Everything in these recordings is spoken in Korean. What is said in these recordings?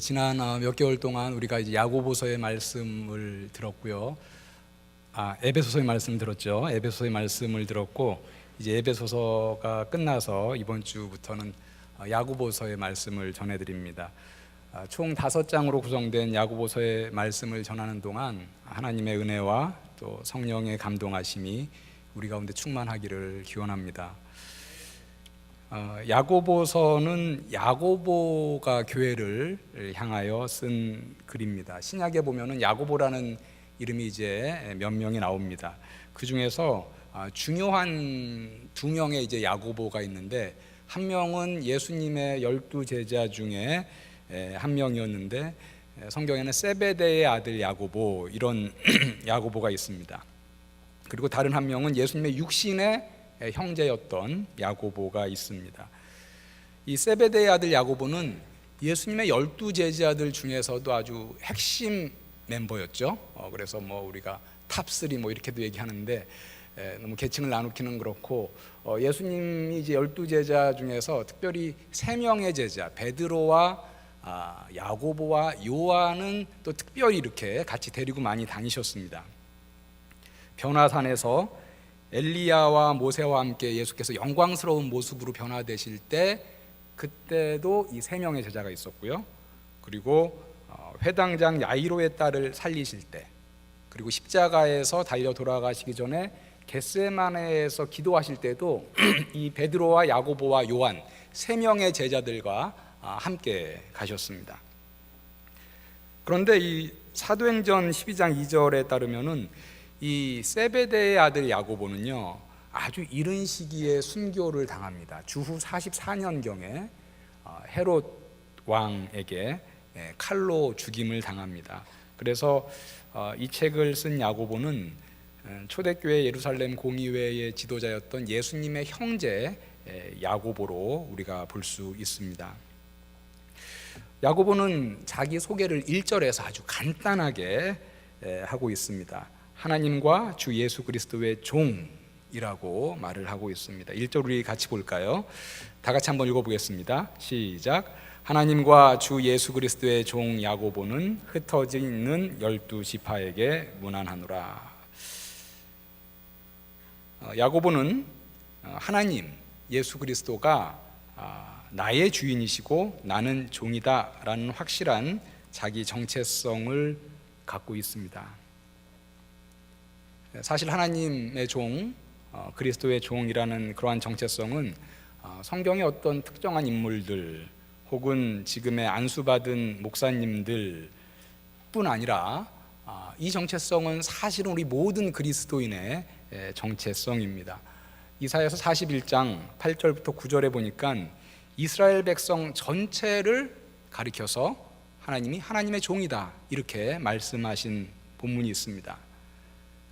지난 몇 개월 동안 우리가 이제 야고보서의 말씀을 들었고요. 에베소서의 말씀을 들었죠. 에베소서의 말씀을 들었고, 이제 에베소서가 끝나서 이번 주부터는 야고보서의 말씀을 전해드립니다. 총 5장으로 구성된 야고보서의 말씀을 전하는 동안 하나님의 은혜와 또 성령의 감동하심이 우리 가운데 충만하기를 기원합니다. 야고보서는 야고보가 교회를 향하여 쓴 글입니다. 신약에 보면은 야고보라는 이름이 이제 몇 명이 나옵니다. 그 중에서 중요한 2명의 이제 야고보가 있는데, 한 명은 예수님의 12 제자 중에 한 명이었는데, 성경에는 세베대의 아들 야고보, 이런 야고보가 있습니다. 그리고 다른 한 명은 예수님의 육신의 형제였던 야고보가 있습니다. 이 세베대의 아들 야고보는 예수님의 12 제자들 중에서도 아주 핵심 멤버였죠. 그래서 우리가 탑3 이렇게도 얘기하는데, 너무 계층을 나누기는 그렇고, 예수님이 이제 12 제자 중에서 특별히 3명의 제자, 베드로와 야고보와 요한은 또 특별히 이렇게 같이 데리고 많이 다니셨습니다. 변화산에서 엘리야와 모세와 함께 예수께서 영광스러운 모습으로 변화되실 때, 그때도 이 3명의 제자가 있었고요. 그리고 회당장 야이로의 딸을 살리실 때, 그리고 십자가에서 달려 돌아가시기 전에 겟세마네에서 기도하실 때도 이 베드로와 야고보와 요한 3명의 제자들과 함께 가셨습니다. 그런데 이 사도행전 12장 2절에 따르면은 이 세베대의 아들 야고보는요, 아주 이른 시기에 순교를 당합니다. 주후 44년경에 헤롯 왕에게 칼로 죽임을 당합니다. 그래서 이 책을 쓴 야고보는 초대교회 예루살렘 공의회의 지도자였던 예수님의 형제 야고보로 우리가 볼 수 있습니다. 야고보는 자기 소개를 1절에서 아주 간단하게 하고 있습니다. 하나님과 주 예수 그리스도의 종이라고 말을 하고 있습니다. 1절 우리 같이 볼까요? 다 같이 한번 읽어보겠습니다. 시작. 하나님과 주 예수 그리스도의 종 야고보는 흩어져 있는 12지파에게 문안하노라. 야고보는 하나님, 예수 그리스도가 나의 주인이시고 나는 종이다 라는 확실한 자기 정체성을 갖고 있습니다. 사실 하나님의 종, 그리스도의 종이라는 그러한 정체성은 성경의 어떤 특정한 인물들 혹은 지금의 안수받은 목사님들 뿐 아니라 이 정체성은 사실은 우리 모든 그리스도인의 정체성입니다. 이사야서 41장 8절부터 9절에 보니까 이스라엘 백성 전체를 가리켜서 하나님이 하나님의 종이다 이렇게 말씀하신 본문이 있습니다.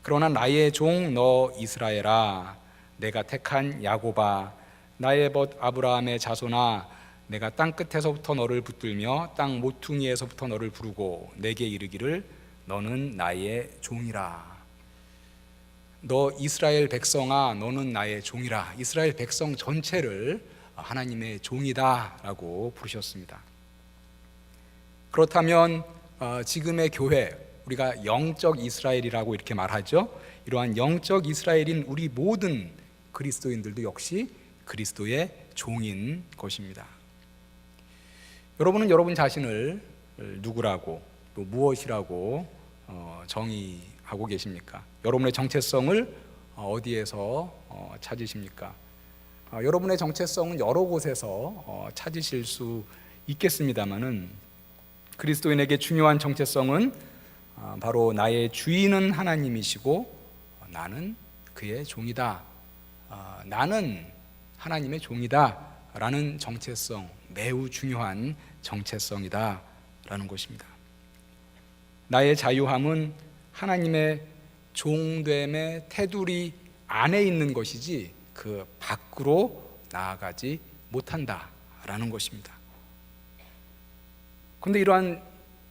그러나 나의 종 너 이스라엘아, 내가 택한 야고바, 나의 벗 아브라함의 자손아, 내가 땅 끝에서부터 너를 붙들며 땅 모퉁이에서부터 너를 부르고 내게 이르기를 너는 나의 종이라. 너 이스라엘 백성아, 너는 나의 종이라. 이스라엘 백성 전체를 하나님의 종이다 라고 부르셨습니다. 그렇다면 지금의 교회, 우리가 영적 이스라엘이라고 이렇게 말하죠. 이러한 영적 이스라엘인 우리 모든 그리스도인들도 역시 그리스도의 종인 것입니다. 여러분은 여러분 자신을 누구라고 또 무엇이라고 정의하고 계십니까? 여러분의 정체성을 어디에서 찾으십니까? 여러분의 정체성은 여러 곳에서 찾으실 수 있겠습니다만은, 그리스도인에게 중요한 정체성은 바로 나의 주인은 하나님이시고 나는 그의 종이다, 나는 하나님의 종이다 라는 정체성, 매우 중요한 정체성이다 라는 것입니다. 나의 자유함은 하나님의 종됨의 테두리 안에 있는 것이지 그 밖으로 나아가지 못한다 라는 것입니다. 그런데 이러한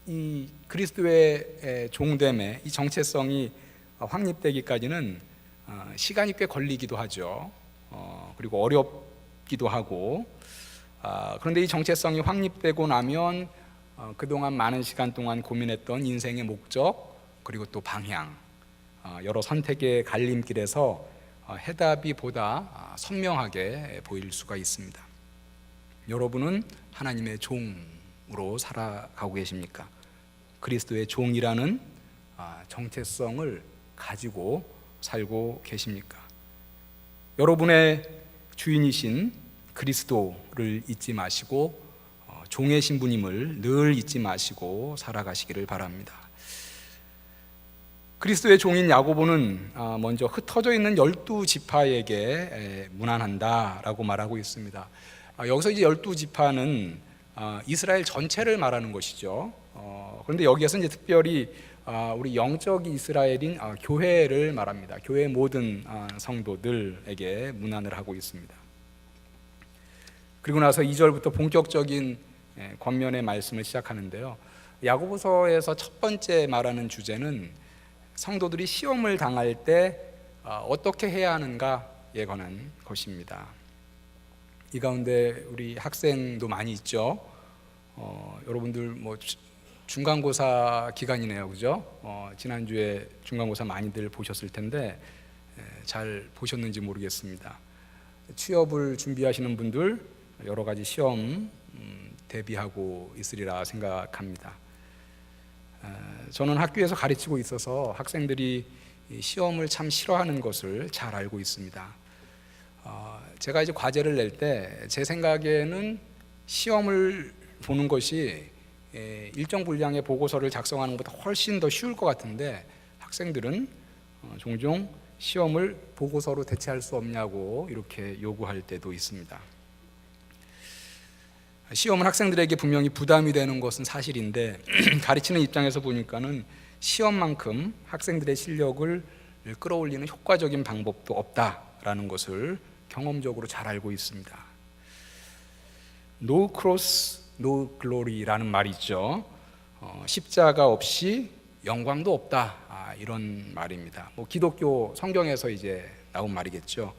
이 그리스도의 종됨의 이 정체성이 확립되기까지는 시간이 꽤 걸리기도 하죠. 그리고 어렵기도 하고, 그런데 이 정체성이 확립되고 나면 그동안 많은 시간 동안 고민했던 인생의 목적, 그리고 또 방향, 여러 선택의 갈림길에서 해답이 보다 선명하게 보일 수가 있습니다. 여러분은 하나님의 종으로 살아가고 계십니까? 그리스도의 종이라는 정체성을 가지고 살고 계십니까? 여러분의 주인이신 그리스도를 잊지 마시고 종의 신분임을 늘 잊지 마시고 살아가시기를 바랍니다. 그리스도의 종인 야고보는 먼저 흩어져 있는 12지파에게 문안한다라고 말하고 있습니다. 여기서 이제 12지파는 이스라엘 전체를 말하는 것이죠. 그런데 여기에서 이제 특별히 우리 영적 이스라엘인 교회를 말합니다. 교회 모든 성도들에게 문안을 하고 있습니다. 그리고 나서 2절부터 본격적인 권면의 말씀을 시작하는데요. 야고보서에서 첫 번째 말하는 주제는 성도들이 시험을 당할 때 어떻게 해야 하는가에 관한 것입니다. 이 가운데 우리 학생도 많이 있죠. 여러분들 뭐 중간고사 기간이네요, 그죠? 지난주에 중간고사 많이들 보셨을 텐데 잘 보셨는지 모르겠습니다. 취업을 준비하시는 분들 여러 가지 시험 대비하고 있으리라 생각합니다. 저는 학교에서 가르치고 있어서 학생들이 시험을 참 싫어하는 것을 잘 알고 있습니다. 제가 이제 과제를 낼 때 제 생각에는 시험을 보는 것이 일정 분량의 보고서를 작성하는 것보다 훨씬 더 쉬울 것 같은데 학생들은 종종 시험을 보고서로 대체할 수 없냐고 이렇게 요구할 때도 있습니다. 시험은 학생들에게 분명히 부담이 되는 것은 사실인데 가르치는 입장에서 보니까는 시험만큼 학생들의 실력을 끌어올리는 효과적인 방법도 없다라는 것을 경험적으로 잘 알고 있습니다. No cross, no glory라는 말이 있죠. 십자가 없이 영광도 없다, 이런 말입니다. 뭐 기독교 성경에서 이제 나온 말이겠죠.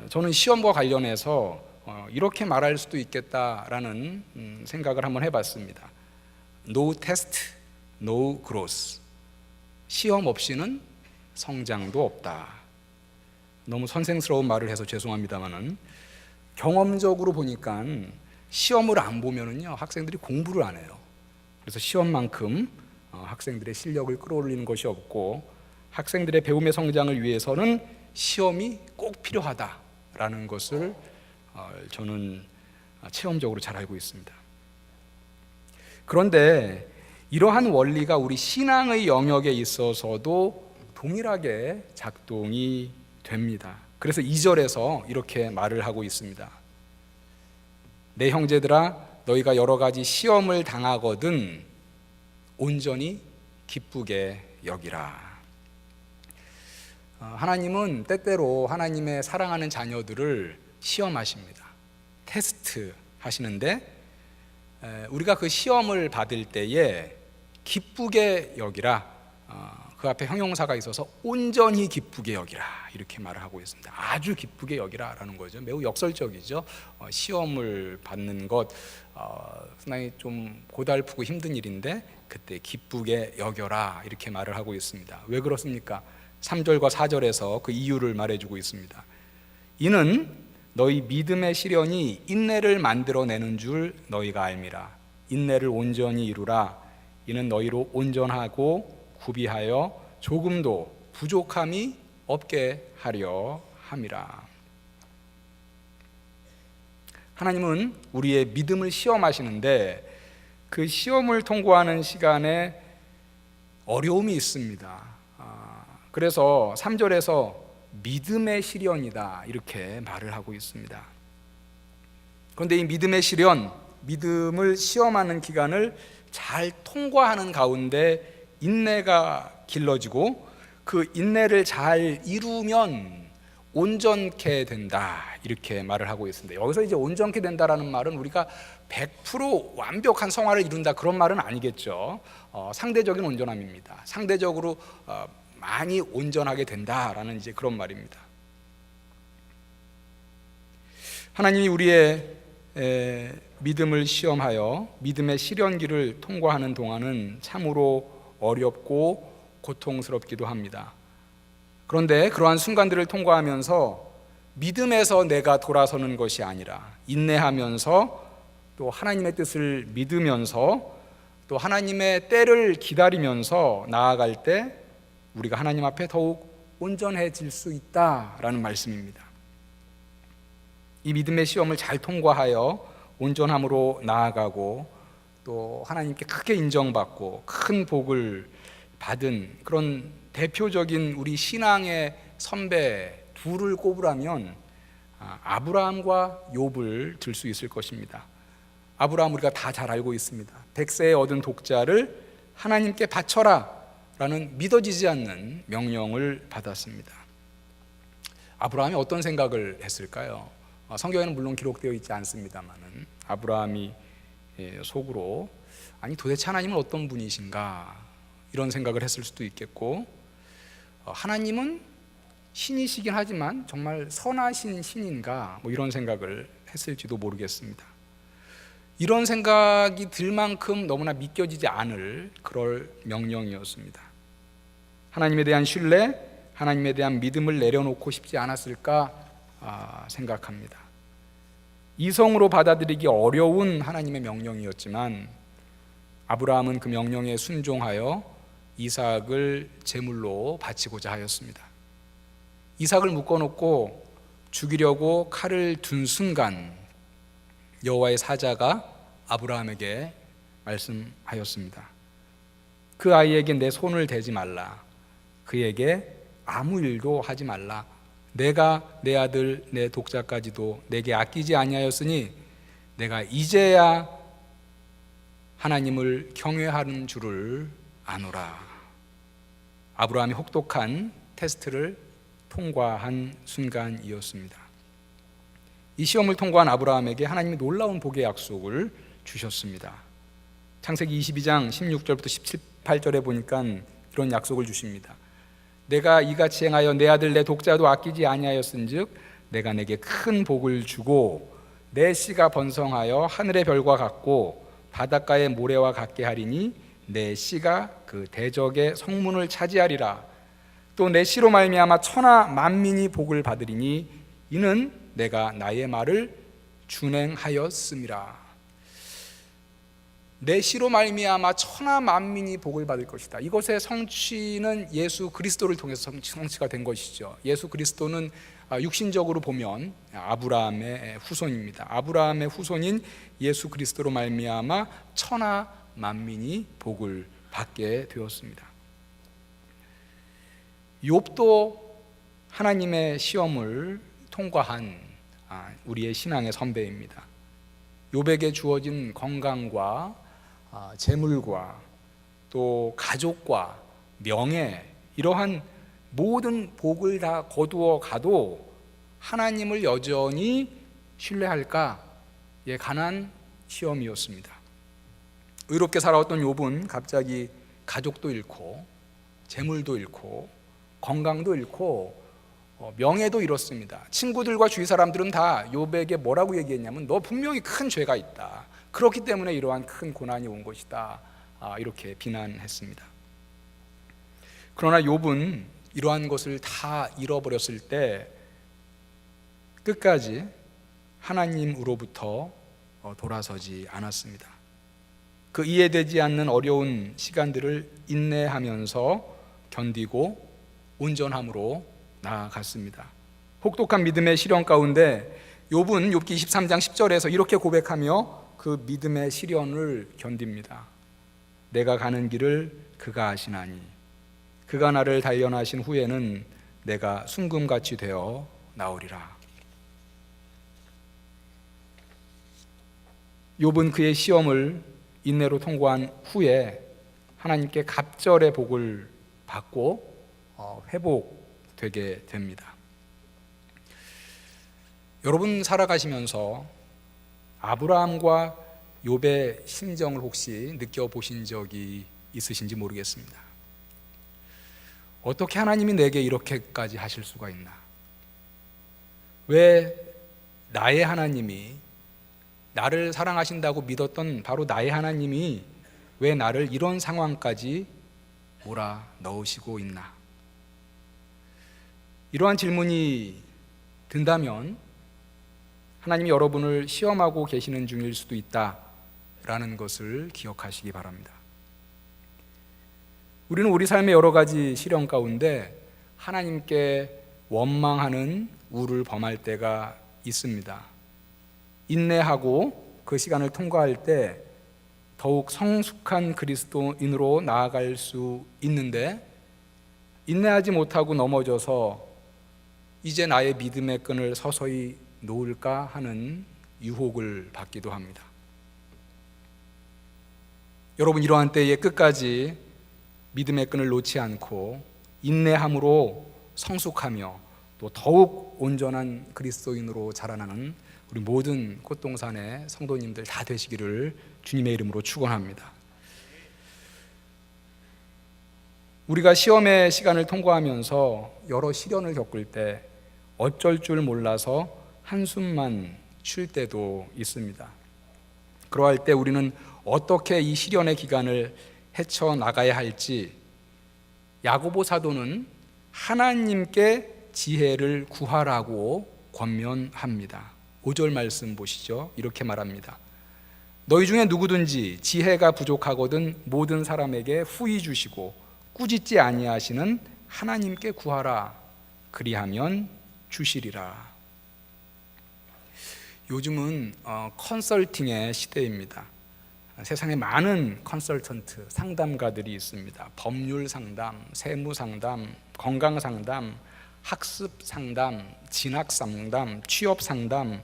저는 시험과 관련해서 이렇게 말할 수도 있겠다라는 생각을 한번 해봤습니다. No test, no growth. 시험 없이는 성장도 없다. 너무 선생스러운 말을 해서 죄송합니다만은 경험적으로 보니까 시험을 안 보면은요 학생들이 공부를 안 해요. 그래서 시험만큼 학생들의 실력을 끌어올리는 것이 없고 학생들의 배움의 성장을 위해서는 시험이 꼭 필요하다라는 것을 저는 체험적으로 잘 알고 있습니다. 그런데 이러한 원리가 우리 신앙의 영역에 있어서도 동일하게 작동이 됩니다. 그래서 2절에서 이렇게 말을 하고 있습니다. 내 형제들아 너희가 여러 가지 시험을 당하거든 온전히 기쁘게 여기라. 하나님은 때때로 하나님의 사랑하는 자녀들을 시험하십니다. 테스트 하시는데 우리가 그 시험을 받을 때에 기쁘게 여기라. 그 앞에 형용사가 있어서 온전히 기쁘게 여기라 이렇게 말을 하고 있습니다. 아주 기쁘게 여기라 라는 거죠. 매우 역설적이죠. 시험을 받는 것 상당히 좀 고달프고 힘든 일인데 그때 기쁘게 여겨라 이렇게 말을 하고 있습니다. 왜 그렇습니까? 3절과 4절에서 그 이유를 말해주고 있습니다. 이는 너희 믿음의 시련이 인내를 만들어내는 줄 너희가 알미라. 인내를 온전히 이루라. 이는 너희로 온전하고 구비하여 조금도 부족함이 없게 하려 함이라. 하나님은 우리의 믿음을 시험하시는데 그 시험을 통과하는 시간에 어려움이 있습니다. 그래서 3절에서 믿음의 시련이다 이렇게 말을 하고 있습니다. 그런데 이 믿음의 시련, 믿음을 시험하는 기간을 잘 통과하는 가운데 인내가 길러지고 그 인내를 잘 이루면 온전케 된다 이렇게 말을 하고 있습니다. 여기서 이제 온전케 된다라는 말은 우리가 100% 완벽한 성화를 이룬다 그런 말은 아니겠죠. 상대적인 온전함입니다. 상대적으로 많이 온전하게 된다라는 이제 그런 말입니다. 하나님이 우리의 믿음을 시험하여 믿음의 시련기를 통과하는 동안은 참으로 어렵고 고통스럽기도 합니다. 그런데 그러한 순간들을 통과하면서 믿음에서 내가 돌아서는 것이 아니라 인내하면서 또 하나님의 뜻을 믿으면서 또 하나님의 때를 기다리면서 나아갈 때 우리가 하나님 앞에 더욱 온전해질 수 있다라는 말씀입니다. 이 믿음의 시험을 잘 통과하여 온전함으로 나아가고 또 하나님께 크게 인정받고 큰 복을 받은 그런 대표적인 우리 신앙의 선배 둘을 꼽으라면 아브라함과 욥을 들 수 있을 것입니다. 아브라함 우리가 다 잘 알고 있습니다. 100세에 얻은 독자를 하나님께 바쳐라 라는 믿어지지 않는 명령을 받았습니다. 아브라함이 어떤 생각을 했을까요? 성경에는 물론 기록되어 있지 않습니다만은 아브라함이 속으로 아니 도대체 하나님은 어떤 분이신가 이런 생각을 했을 수도 있겠고, 하나님은 신이시긴 하지만 정말 선하신 신인가 뭐 이런 생각을 했을지도 모르겠습니다. 이런 생각이 들 만큼 너무나 믿겨지지 않을 그럴 명령이었습니다. 하나님에 대한 신뢰, 하나님에 대한 믿음을 내려놓고 싶지 않았을까 생각합니다. 이성으로 받아들이기 어려운 하나님의 명령이었지만 아브라함은 그 명령에 순종하여 이삭을 제물로 바치고자 하였습니다. 이삭을 묶어놓고 죽이려고 칼을 둔 순간 여호와의 사자가 아브라함에게 말씀하였습니다. 그 아이에게 내 손을 대지 말라. 그에게 아무 일도 하지 말라. 내가 내 아들 내 독자까지도 내게 아끼지 아니하였으니 내가 이제야 하나님을 경외하는 줄을 아노라. 아브라함이 혹독한 테스트를 통과한 순간이었습니다. 이 시험을 통과한 아브라함에게 하나님이 놀라운 복의 약속을 주셨습니다. 창세기 22장 16절부터 17절에 보니까 이런 약속을 주십니다. 내가 이같이 행하여 내 아들 내 독자도 아끼지 아니하였은즉 내가 내게 큰 복을 주고 내 씨가 번성하여 하늘의 별과 같고 바닷가의 모래와 같게 하리니 내 씨가 그 대적의 성문을 차지하리라. 또 내 씨로 말미암아 천하 만민이 복을 받으리니 이는 내가 나의 말을 준행하였음이라. 내 씨로 말미암아 천하 만민이 복을 받을 것이다. 이것의 성취는 예수 그리스도를 통해서 성취가 된 것이죠. 예수 그리스도는 육신적으로 보면 아브라함의 후손입니다. 아브라함의 후손인 예수 그리스도로 말미암아 천하 만민이 복을 받게 되었습니다. 욥도 하나님의 시험을 통과한 우리의 신앙의 선배입니다. 욥에게 주어진 건강과 재물과 또 가족과 명예, 이러한 모든 복을 다 거두어 가도 하나님을 여전히 신뢰할까에 관한 시험이었습니다. 의롭게 살아왔던 욥은 갑자기 가족도 잃고 재물도 잃고 건강도 잃고 명예도 잃었습니다. 친구들과 주위 사람들은 다 욥에게 뭐라고 얘기했냐면 너 분명히 큰 죄가 있다. 그렇기 때문에 이러한 큰 고난이 온 것이다. 이렇게 비난했습니다. 그러나 욥은 이러한 것을 다 잃어버렸을 때 끝까지 하나님으로부터 돌아서지 않았습니다. 그 이해되지 않는 어려운 시간들을 인내하면서 견디고 온전함으로 나아갔습니다. 혹독한 믿음의 시련 가운데 욥은 욥기 23장 10절에서 이렇게 고백하며 그 믿음의 시련을 견딥니다. 내가 가는 길을 그가 아시나니 그가 나를 단련하신 후에는 내가 순금같이 되어 나오리라. 욥은 그의 시험을 인내로 통과한 후에 하나님께 갑절의 복을 받고 회복되게 됩니다. 여러분 살아가시면서 아브라함과 욥의 심정을 혹시 느껴보신 적이 있으신지 모르겠습니다. 어떻게 하나님이 내게 이렇게까지 하실 수가 있나? 왜 나의 하나님이 나를 사랑하신다고 믿었던 바로 나의 하나님이 왜 나를 이런 상황까지 몰아 넣으시고 있나? 이러한 질문이 든다면 하나님이 여러분을 시험하고 계시는 중일 수도 있다라는 것을 기억하시기 바랍니다. 우리는 우리 삶의 여러 가지 시련 가운데 하나님께 원망하는 우를 범할 때가 있습니다. 인내하고 그 시간을 통과할 때 더욱 성숙한 그리스도인으로 나아갈 수 있는데, 인내하지 못하고 넘어져서 이제 나의 믿음의 끈을 서서히 놓을까 하는 유혹을 받기도 합니다. 여러분, 이러한 때에 끝까지 믿음의 끈을 놓지 않고 인내함으로 성숙하며 또 더욱 온전한 그리스도인으로 자라나는 우리 모든 꽃동산의 성도님들 다 되시기를 주님의 이름으로 축원합니다. 우리가 시험의 시간을 통과하면서 여러 시련을 겪을 때 어쩔 줄 몰라서 한숨만 쉴 때도 있습니다. 그러할 때 우리는 어떻게 이 시련의 기간을 헤쳐나가야 할지 야고보 사도는 하나님께 지혜를 구하라고 권면합니다. 5절 말씀 보시죠. 이렇게 말합니다. 너희 중에 누구든지 지혜가 부족하거든 모든 사람에게 후히 주시고 꾸짖지 아니하시는 하나님께 구하라. 그리하면 주시리라. 요즘은 컨설팅의 시대입니다. 세상에 많은 컨설턴트, 상담가들이 있습니다. 법률 상담, 세무 상담, 건강 상담, 학습 상담, 진학 상담, 취업 상담,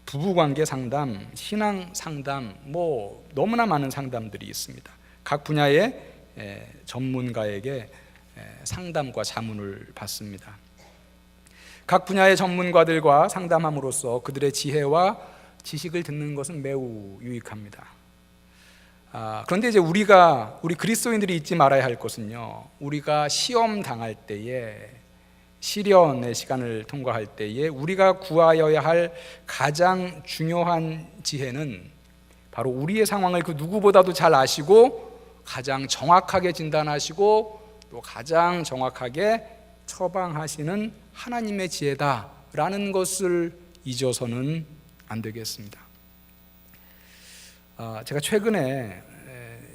부부관계 상담, 신앙 상담, 너무나 많은 상담들이 있습니다. 각 분야의 전문가에게 상담과 자문을 받습니다. 각 분야의 전문가들과 상담함으로써 그들의 지혜와 지식을 듣는 것은 매우 유익합니다. 그런데 이제 우리 그리스도인들이 잊지 말아야 할 것은요, 우리가 시험 당할 때에, 시련의 시간을 통과할 때에 우리가 구하여야 할 가장 중요한 지혜는 바로 우리의 상황을 그 누구보다도 잘 아시고 가장 정확하게 진단하시고 또 가장 정확하게 처방하시는 하나님의 지혜다라는 것을 잊어서는 안 되겠습니다. 제가 최근에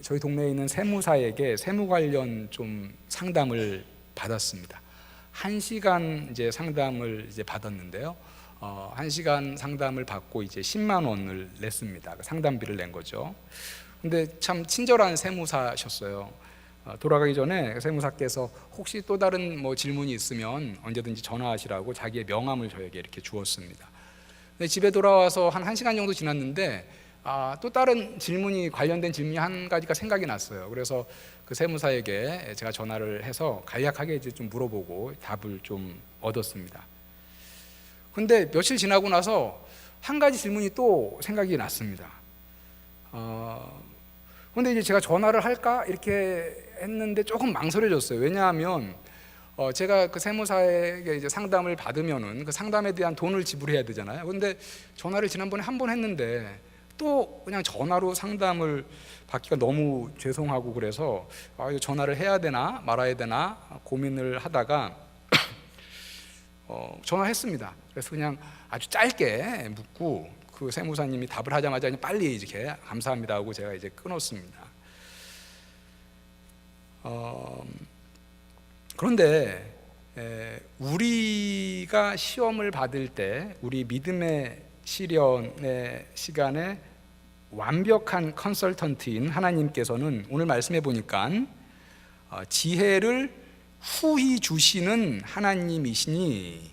저희 동네에 있는 세무사에게 세무 관련 좀 상담을 받았습니다. 1시간 이제 상담을 이제 받았는데요. 1시간 상담을 받고 이제 10만 원을 냈습니다. 상담비를 낸 거죠. 근데 참 친절한 세무사셨어요. 돌아가기 전에 세무사께서 혹시 또 다른 질문이 있으면 언제든지 전화하시라고 자기의 명함을 저에게 이렇게 주었습니다. 근데 집에 돌아와서 한 1시간 정도 지났는데 또 다른 질문이 관련된 질문이 한 가지가 생각이 났어요. 그래서 그 세무사에게 제가 전화를 해서 간략하게 이제 좀 물어보고 답을 좀 얻었습니다. 근데 며칠 지나고 나서 한 가지 질문이 또 생각이 났습니다. 근데 이제 제가 전화를 할까 이렇게 했는데 조금 망설여졌어요. 왜냐하면 제가 그 세무사에게 이제 상담을 받으면은 그 상담에 대한 돈을 지불해야 되잖아요. 근데 전화를 지난번에 한 번 했는데 또 그냥 전화로 상담을 받기가 너무 죄송하고 그래서 이거 전화를 해야 되나 말아야 되나 고민을 하다가 전화했습니다. 그래서 그냥 아주 짧게 묻고 그 세무사님이 답을 하자마자 그냥 빨리 이렇게 감사합니다 하고 제가 이제 끊었습니다. 그런데 우리가 시험을 받을 때 우리 믿음의 시련의 시간에 완벽한 컨설턴트인 하나님께서는 오늘 말씀해 보니까 지혜를 후히 주시는 하나님이시니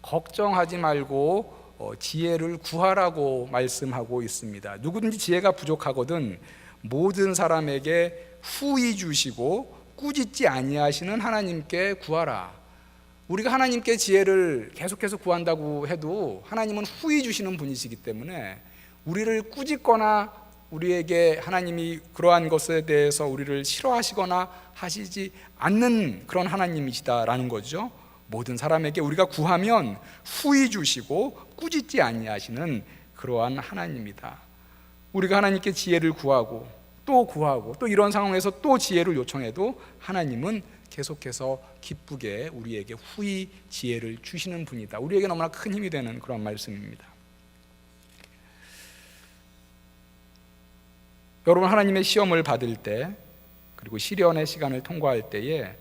걱정하지 말고 지혜를 구하라고 말씀하고 있습니다. 누구든지 지혜가 부족하거든 모든 사람에게 후히 주시고 꾸짖지 아니하시는 하나님께 구하라. 우리가 하나님께 지혜를 계속해서 구한다고 해도 하나님은 후히 주시는 분이시기 때문에 우리를 꾸짖거나 우리에게 하나님이 그러한 것에 대해서 우리를 싫어하시거나 하시지 않는 그런 하나님이시다라는 거죠. 모든 사람에게 우리가 구하면 후히 주시고 꾸짖지 아니하시는 그러한 하나님이다. 우리가 하나님께 지혜를 구하고 또 이런 상황에서 또 지혜를 요청해도 하나님은 계속해서 기쁘게 우리에게 후히 지혜를 주시는 분이다. 우리에게 너무나 큰 힘이 되는 그런 말씀입니다. 여러분, 하나님의 시험을 받을 때, 그리고 시련의 시간을 통과할 때에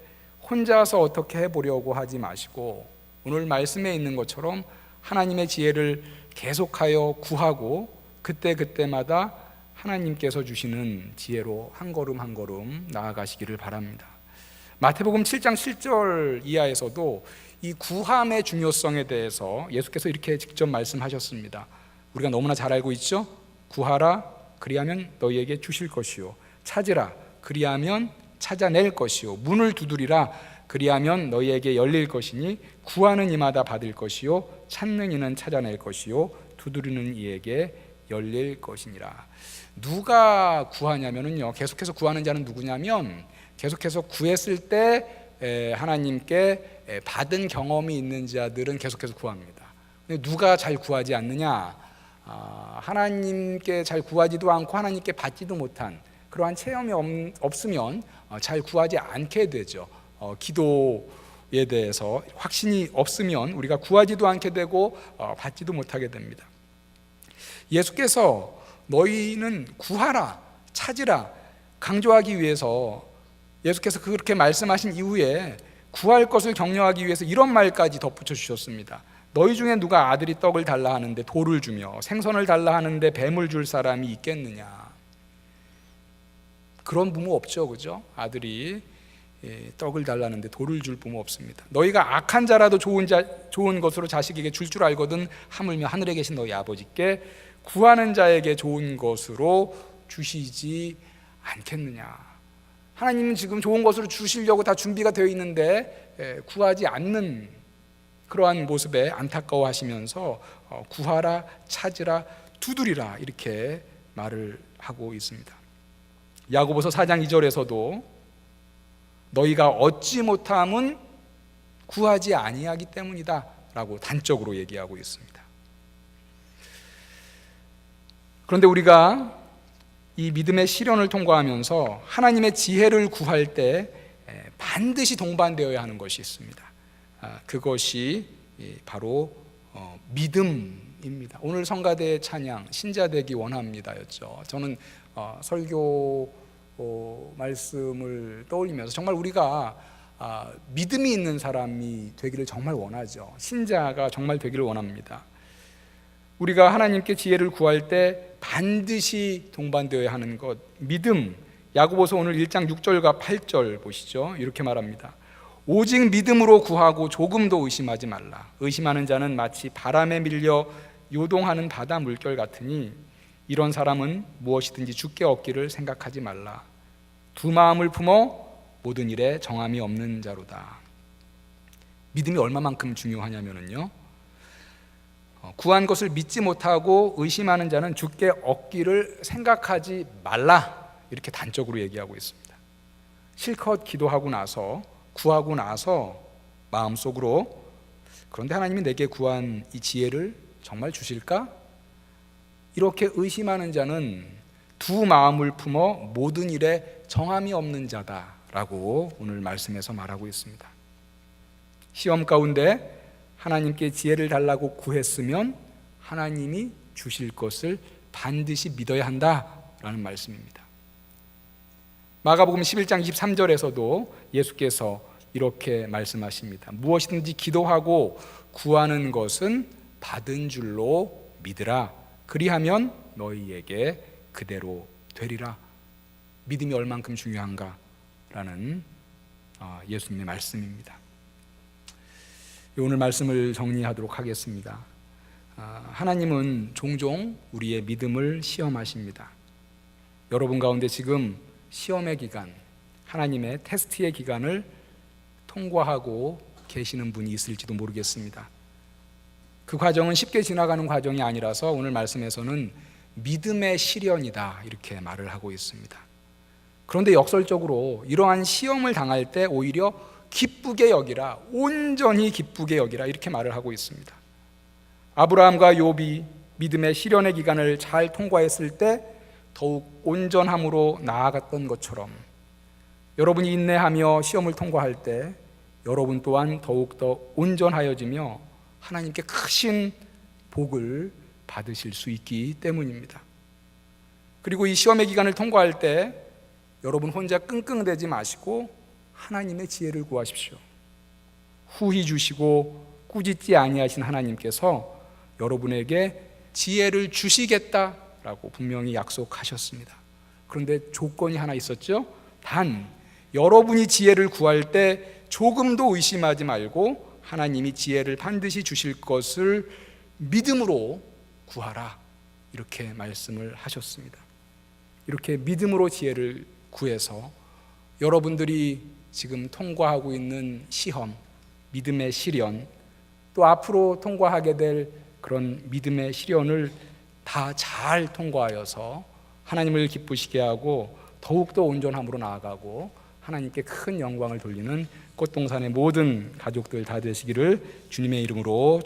혼자서 어떻게 해보려고 하지 마시고 오늘 말씀에 있는 것처럼 하나님의 지혜를 계속하여 구하고 그때마다 하나님께서 주시는 지혜로 한 걸음 한 걸음 나아가시기를 바랍니다. 마태복음 7장 7절 이하에서도 이 구함의 중요성에 대해서 예수께서 이렇게 직접 말씀하셨습니다. 우리가 너무나 잘 알고 있죠? 구하라 그리하면 너희에게 주실 것이요, 찾으라 그리하면 찾아낼 것이요, 문을 두드리라 그리하면 너희에게 열릴 것이니 구하는 이마다 받을 것이요, 찾는 이는 찾아낼 것이요, 두드리는 이에게 열릴 것이니라. 누가 구하냐면요, 계속해서 구하는 자는 누구냐면 계속해서 구했을 때 하나님께 받은 경험이 있는 자들은 계속해서 구합니다. 누가 잘 구하지 않느냐? 하나님께 잘 구하지도 않고 하나님께 받지도 못한 그러한 체험이 없으면 잘 구하지 않게 되죠. 기도에 대해서 확신이 없으면 우리가 구하지도 않게 되고 받지도 못하게 됩니다. 예수께서 너희는 구하라, 찾으라 강조하기 위해서 예수께서 그렇게 말씀하신 이후에 구할 것을 격려하기 위해서 이런 말까지 덧붙여 주셨습니다. 너희 중에 누가 아들이 떡을 달라 하는데 돌을 주며 생선을 달라 하는데 뱀을 줄 사람이 있겠느냐? 그런 부모 없죠, 그죠? 아들이 떡을 달라는데 돌을 줄 부모 없습니다. 너희가 악한 자라도 좋은 것으로 자식에게 줄 알거든 하물며 하늘에 계신 너희 아버지께 구하는 자에게 좋은 것으로 주시지 않겠느냐? 하나님은 지금 좋은 것으로 주시려고 다 준비가 되어 있는데 구하지 않는 그러한 모습에 안타까워하시면서 구하라, 찾으라, 두드리라 이렇게 말을 하고 있습니다. 야고보서 4장 2절에서도 너희가 얻지 못함은 구하지 아니하기 때문이다 라고 단적으로 얘기하고 있습니다. 그런데 우리가 이 믿음의 시련을 통과하면서 하나님의 지혜를 구할 때 반드시 동반되어야 하는 것이 있습니다. 그것이 바로 믿음입니다. 오늘 성가대의 찬양 신자 되기 원합니다였죠. 저는 설교 말씀을 떠올리면서 정말 우리가 믿음이 있는 사람이 되기를 정말 원하죠. 신자가 정말 되기를 원합니다. 우리가 하나님께 지혜를 구할 때 반드시 동반되어야 하는 것, 믿음. 야고보서 오늘 1장 6절과 8절 보시죠. 이렇게 말합니다. 오직 믿음으로 구하고 조금도 의심하지 말라. 의심하는 자는 마치 바람에 밀려 요동하는 바다 물결 같으니 이런 사람은 무엇이든지 주께 얻기를 생각하지 말라. 두 마음을 품어 모든 일에 정함이 없는 자로다. 믿음이 얼마만큼 중요하냐면요, 구한 것을 믿지 못하고 의심하는 자는 주께 얻기를 생각하지 말라 이렇게 단적으로 얘기하고 있습니다. 실컷 기도하고 나서 구하고 나서 마음속으로 그런데 하나님이 내게 구한 이 지혜를 정말 주실까? 이렇게 의심하는 자는 두 마음을 품어 모든 일에 정함이 없는 자다라고 오늘 말씀에서 말하고 있습니다. 시험 가운데 하나님께 지혜를 달라고 구했으면 하나님이 주실 것을 반드시 믿어야 한다라는 말씀입니다. 마가복음 11장 23절에서도 예수께서 이렇게 말씀하십니다. 무엇이든지 기도하고 구하는 것은 받은 줄로 믿으라. 그리하면 너희에게 그대로 되리라. 믿음이 얼만큼 중요한가라는 예수님의 말씀입니다. 오늘 말씀을 정리하도록 하겠습니다. 하나님은 종종 우리의 믿음을 시험하십니다. 여러분 가운데 지금 시험의 기간, 하나님의 테스트의 기간을 통과하고 계시는 분이 있을지도 모르겠습니다. 그 과정은 쉽게 지나가는 과정이 아니라서 오늘 말씀에서는 믿음의 시련이다 이렇게 말을 하고 있습니다. 그런데 역설적으로 이러한 시험을 당할 때 오히려 기쁘게 여기라, 온전히 기쁘게 여기라 이렇게 말을 하고 있습니다. 아브라함과 욥이 믿음의 시련의 기간을 잘 통과했을 때 더욱 온전함으로 나아갔던 것처럼 여러분이 인내하며 시험을 통과할 때 여러분 또한 더욱더 온전하여지며 하나님께 크신 복을 받으실 수 있기 때문입니다. 그리고 이 시험의 기간을 통과할 때 여러분 혼자 끙끙대지 마시고 하나님의 지혜를 구하십시오. 후히 주시고 꾸짖지 아니하신 하나님께서 여러분에게 지혜를 주시겠다라고 분명히 약속하셨습니다. 그런데 조건이 하나 있었죠. 단 여러분이 지혜를 구할 때 조금도 의심하지 말고 하나님이 지혜를 반드시 주실 것을 믿음으로 구하라, 이렇게 말씀을 하셨습니다. 이렇게 믿음으로 지혜를 구해서 여러분들이 지금 통과하고 있는 시험, 믿음의 시련, 또 앞으로 통과하게 될 그런 믿음의 시련을 다 잘 통과하여서 하나님을 기쁘시게 하고 더욱더 온전함으로 나아가고 하나님께 큰 영광을 돌리는 꽃동산의 모든 가족들 다 되시기를 주님의 이름으로